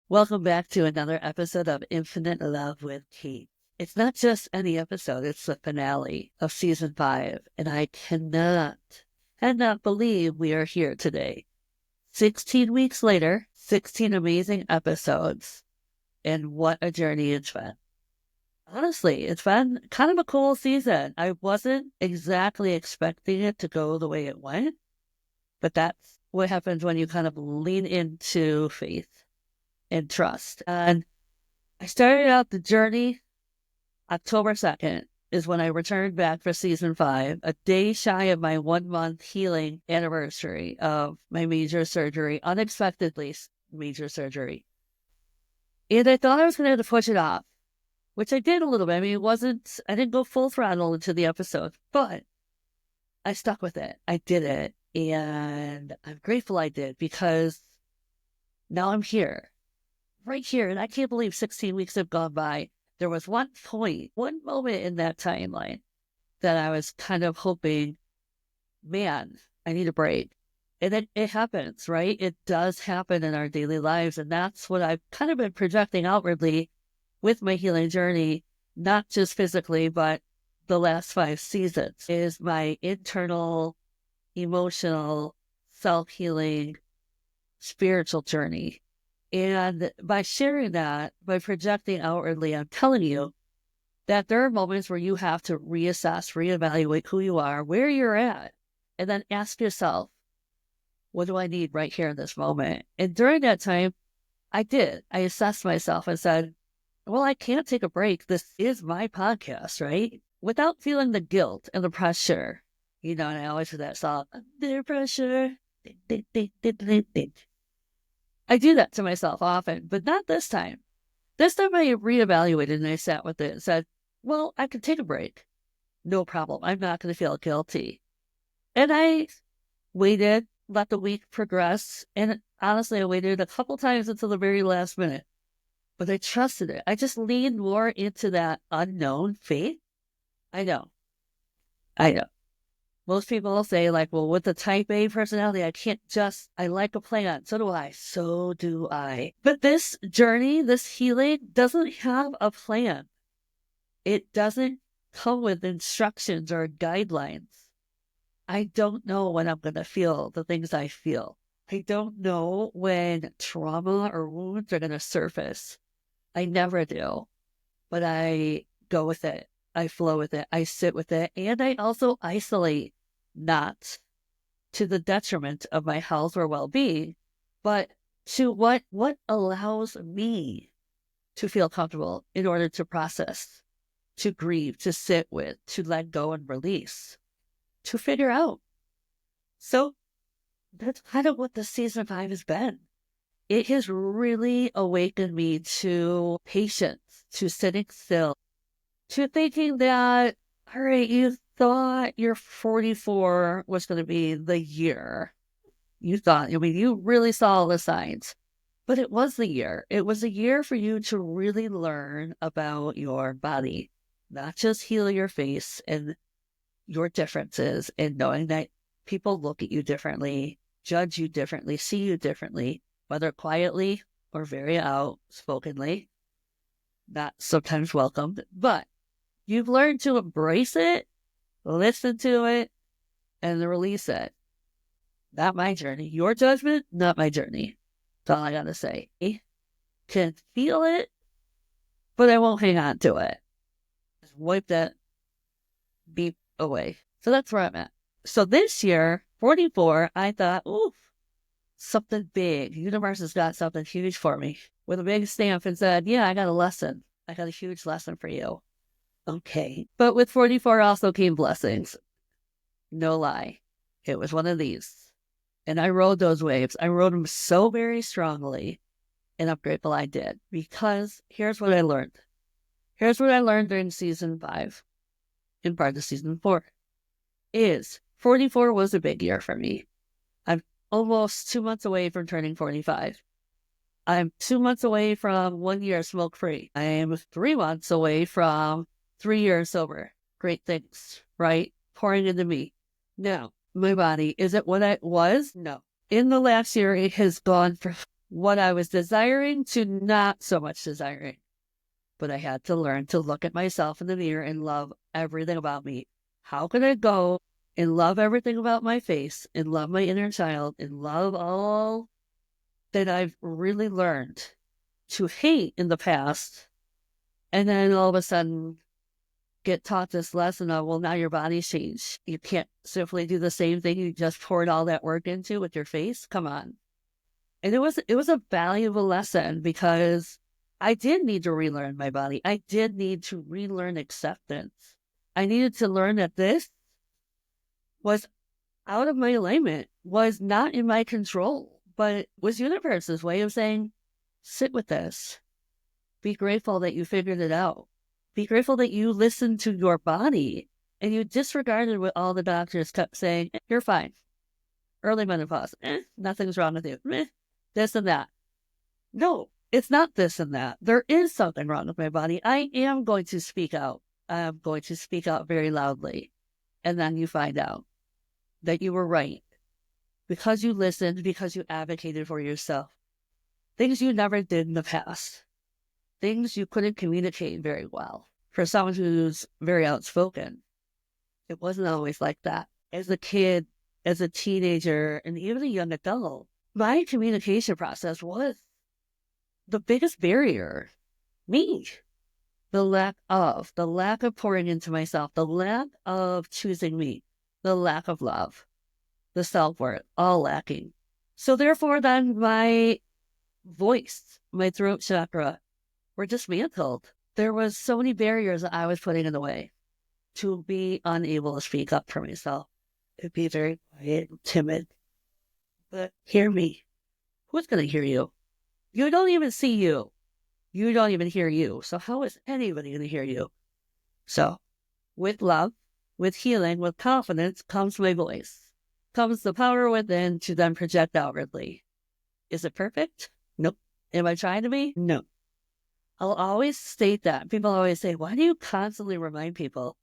Welcome back to another episode of Infinite Love with Kate. It's not just any episode, it's the finale of season 5, and I cannot believe we are here today. 16 weeks later, 16 amazing episodes, and what a journey it's been. Honestly, it's been kind of a cool season. I wasn't exactly expecting it to go the way it went, but that's what happens when you kind of lean into faith and trust. And I started out the journey October 2nd is when I returned back for season 5, a day shy of my 1 month healing anniversary of my major surgery, unexpectedly major surgery. And I thought I was going to have to push it off, which I did a little bit. I mean, I didn't go full throttle into the episode, but I stuck with it. I did it. And I'm grateful I did because now I'm here. Right here, and I can't believe 16 weeks have gone by. There was one moment in that timeline that I was kind of hoping, man, I need a break. And it happens, right? It does happen in our daily lives. And that's what I've kind of been projecting outwardly with my healing journey, not just physically, but the last 5 seasons, is my internal, emotional, self-healing, spiritual journey. And by sharing that, by projecting outwardly, I'm telling you that there are moments where you have to reassess, reevaluate who you are, where you're at, and then ask yourself, what do I need right here in this moment? And during that time, I did. I assessed myself and said, well, I can't take a break. This is my podcast, right? Without feeling the guilt and the pressure. And I always hear that song, under pressure. Ding, ding, ding, ding, ding. I do that to myself often, but not this time. This time I reevaluated and I sat with it and said, well, I can take a break. No problem. I'm not going to feel guilty. And I waited, let the week progress. And honestly, I waited a couple times until the very last minute, but I trusted it. I just leaned more into that unknown faith. I know. Most people will say, like, well, with the type A personality, I like a plan. So do I. So do I. But this journey, this healing doesn't have a plan. It doesn't come with instructions or guidelines. I don't know when I'm going to feel the things I feel. I don't know when trauma or wounds are going to surface. I never do. But I go with it. I flow with it. I sit with it. And I also isolate. Not to the detriment of my health or well-being, but to what allows me to feel comfortable in order to process, to grieve, to sit with, to let go and release, to figure out. So that's kind of what the season 5 has been. It has really awakened me to patience, to sitting still, to thinking that, all right, you thought your 44 was going to be the year. You really saw the signs, but it was the year. It was a year for you to really learn about your body, not just heal your face and your differences, and knowing that people look at you differently, judge you differently, see you differently, whether quietly or very outspokenly, not sometimes welcomed, but you've learned to embrace it, listen to it, and release it. Not my journey. Your judgment, not my journey. That's all I gotta say. I can feel it, but I won't hang on to it. Just wipe that beep away. So that's where I'm at. So this year, 44, I thought, oof, something big. The universe has got something huge for me. With a big stamp and said, yeah, I got a lesson. I got a huge lesson for you. Okay. But with 44 also came blessings. No lie. It was one of these. And I rode those waves. I rode them so very strongly. And I'm grateful I did. Because here's what I learned. Here's what I learned during season 5. In part of season 4. Is 44 was a big year for me. I'm almost 2 months away from turning 45. I'm 2 months away from 1 year smoke-free. I am 3 months away from 3 years sober. Great things, right? Pouring into me. Now, my body, is it what it was? No. In the last year, it has gone from what I was desiring to not so much desiring. But I had to learn to look at myself in the mirror and love everything about me. How could I go and love everything about my face and love my inner child and love all that I've really learned to hate in the past, and then all of a sudden get taught this lesson of, well, now your body's changed. You can't simply do the same thing you just poured all that work into with your face. Come on. And it was a valuable lesson because I did need to relearn my body. I did need to relearn acceptance. I needed to learn that this was out of my alignment, was not in my control, but was universe's way of saying, sit with this. Be grateful that you figured it out. Be grateful that you listened to your body and you disregarded what all the doctors kept saying. You're fine. Early menopause. Nothing's wrong with you. This and that. No, it's not this and that. There is something wrong with my body. I am going to speak out. I'm going to speak out very loudly. And then you find out that you were right. Because you listened, because you advocated for yourself. Things you never did in the past. Things you couldn't communicate very well. For someone who's very outspoken, it wasn't always like that. As a kid, as a teenager, and even a young adult, my communication process was the biggest barrier. Me. The lack of pouring into myself, the lack of choosing me, the lack of love, the self-worth, all lacking. So therefore, then my voice, my throat chakra, were dismantled. There was so many barriers that I was putting in the way to be unable to speak up for myself, to be very quiet and timid. But hear me. Who's going to hear you? You don't even see you. You don't even hear you. So how is anybody going to hear you? So with love, with healing, with confidence comes my voice. Comes the power within to then project outwardly. Is it perfect? Nope. Am I trying to be? No. I'll always state that. People always say, why do you constantly remind people?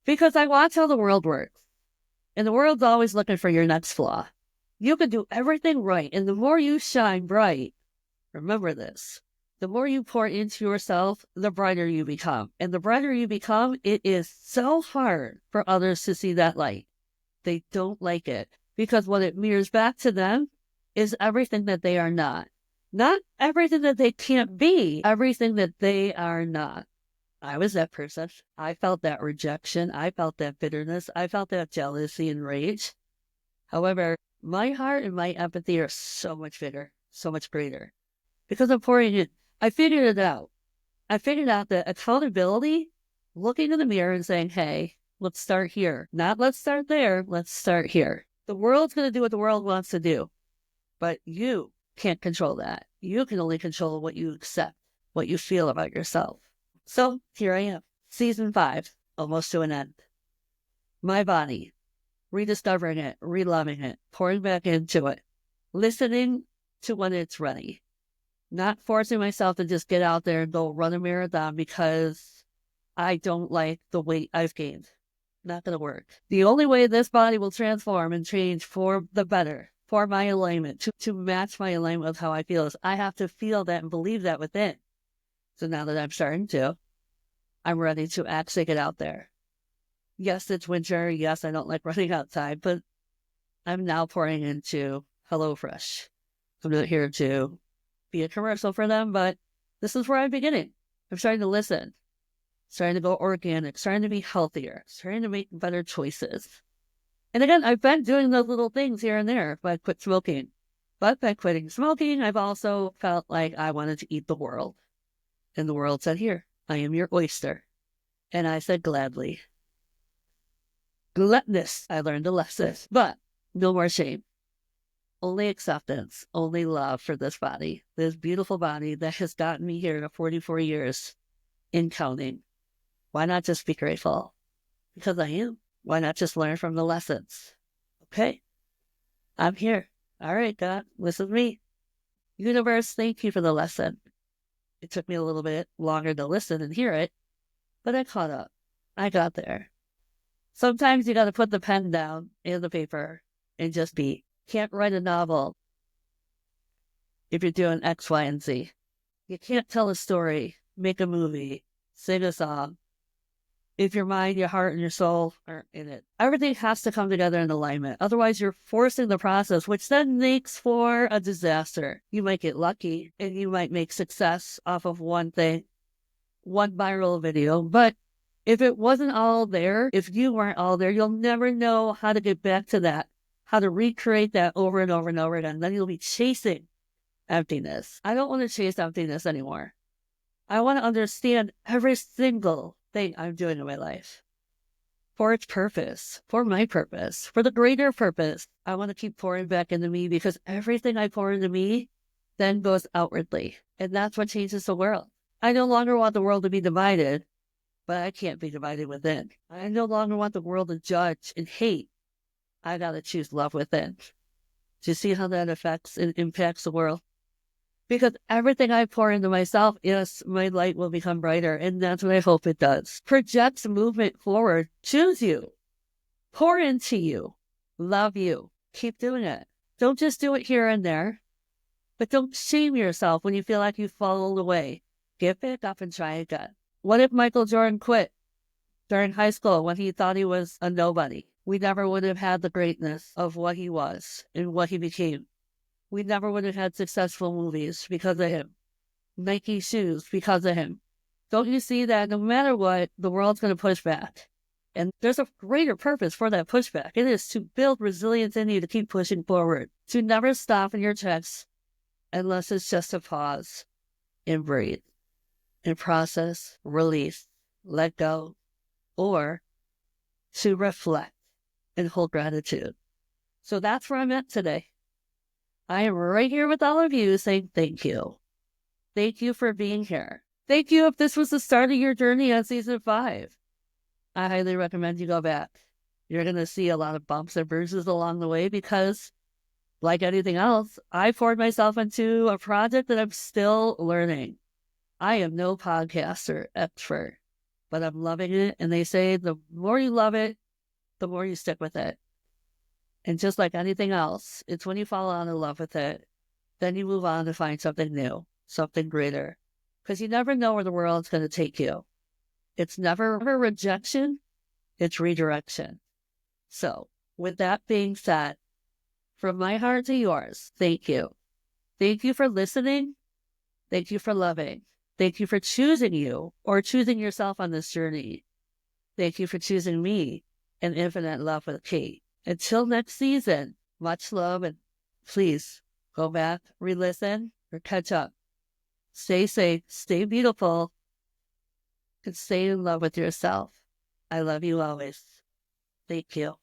Because I watch how the world works. And the world's always looking for your next flaw. You can do everything right. And the more you shine bright, remember this, the more you pour into yourself, the brighter you become. And the brighter you become, it is so hard for others to see that light. They don't like it. Because what it mirrors back to them is everything that they are not. Not everything that they can't be, everything that they are not. I was that person. I felt that rejection. I felt that bitterness. I felt that jealousy and rage. However, my heart and my empathy are so much bigger, so much greater. Because I'm pouring in. I figured it out. I figured out that accountability, looking in the mirror and saying, hey, let's start here. Not let's start there. Let's start here. The world's going to do what the world wants to do. But you can't control that. You can only control what you accept, what you feel about yourself. So here I am, season 5, almost to an end. My body, rediscovering it, reloving it, pouring back into it, listening to when it's ready, not forcing myself to just get out there and go run a marathon because I don't like the weight I've gained. Not going to work. The only way this body will transform and change for the better, for my alignment, to match my alignment with how I feel, is I have to feel that and believe that within. So now that I'm starting to, I'm ready to actually get out there. Yes, it's winter. Yes, I don't like running outside, but I'm now pouring into HelloFresh. I'm not here to be a commercial for them, but this is where I'm beginning. I'm starting to listen, starting to go organic, starting to be healthier, starting to make better choices. And again, I've been doing those little things here and there, but I quit smoking. But by quitting smoking, I've also felt like I wanted to eat the world. And the world said, here, I am your oyster. And I said, gladly. Gluttonous, I learned a lesson. But no more shame. Only acceptance, only love for this body, this beautiful body that has gotten me here to 44 years in counting. Why not just be grateful? Because I am. Why not just learn from the lessons? Okay, I'm here. All right, God, listen to me. Universe, thank you for the lesson. It took me a little bit longer to listen and hear it, but I caught up. I got there. Sometimes you got to put the pen down and the paper and just be. Can't write a novel if you're doing X, Y, and Z. You can't tell a story, make a movie, sing a song, if your mind, your heart, and your soul aren't in it. Everything has to come together in alignment. Otherwise, you're forcing the process, which then makes for a disaster. You might get lucky and you might make success off of one thing, one viral video. But if it wasn't all there, if you weren't all there, you'll never know how to get back to that, how to recreate that over and over and over again. Then you'll be chasing emptiness. I don't want to chase emptiness anymore. I want to understand every single thing I'm doing in my life for its purpose, for my purpose, for the greater purpose. I want to keep pouring back into me because everything I pour into me then goes outwardly. And that's what changes the world. I no longer want the world to be divided, but I can't be divided within. I no longer want the world to judge and hate. I got to choose love within. Do you see how that affects and impacts the world? Because everything I pour into myself, yes, my light will become brighter. And that's what I hope it does. Projects movement forward. Choose you. Pour into you. Love you. Keep doing it. Don't just do it here and there. But don't shame yourself when you feel like you've fallen away. Get back up and try again. What if Michael Jordan quit during high school when he thought he was a nobody? We never would have had the greatness of what he was and what he became. We never would have had successful movies because of him. Nike shoes because of him. Don't you see that no matter what, the world's going to push back? And there's a greater purpose for that pushback. It is to build resilience in you to keep pushing forward. To never stop in your tracks unless it's just a pause and breathe. And process, release, let go. Or to reflect and hold gratitude. So that's where I'm at today. I am right here with all of you saying thank you. Thank you for being here. Thank you if this was the start of your journey on season 5. I highly recommend you go back. You're going to see a lot of bumps and bruises along the way because, like anything else, I poured myself into a project that I'm still learning. I am no podcaster expert, but I'm loving it. And they say the more you love it, the more you stick with it. And just like anything else, it's when you fall out of love with it, then you move on to find something new, something greater. Because you never know where the world's going to take you. It's never rejection, it's redirection. So, with that being said, from my heart to yours, thank you. Thank you for listening. Thank you for loving. Thank you for choosing you or choosing yourself on this journey. Thank you for choosing me and infinite love with Kate. Until next season, much love, and please go back, re-listen, or catch up. Stay safe, stay beautiful, and stay in love with yourself. I love you always. Thank you.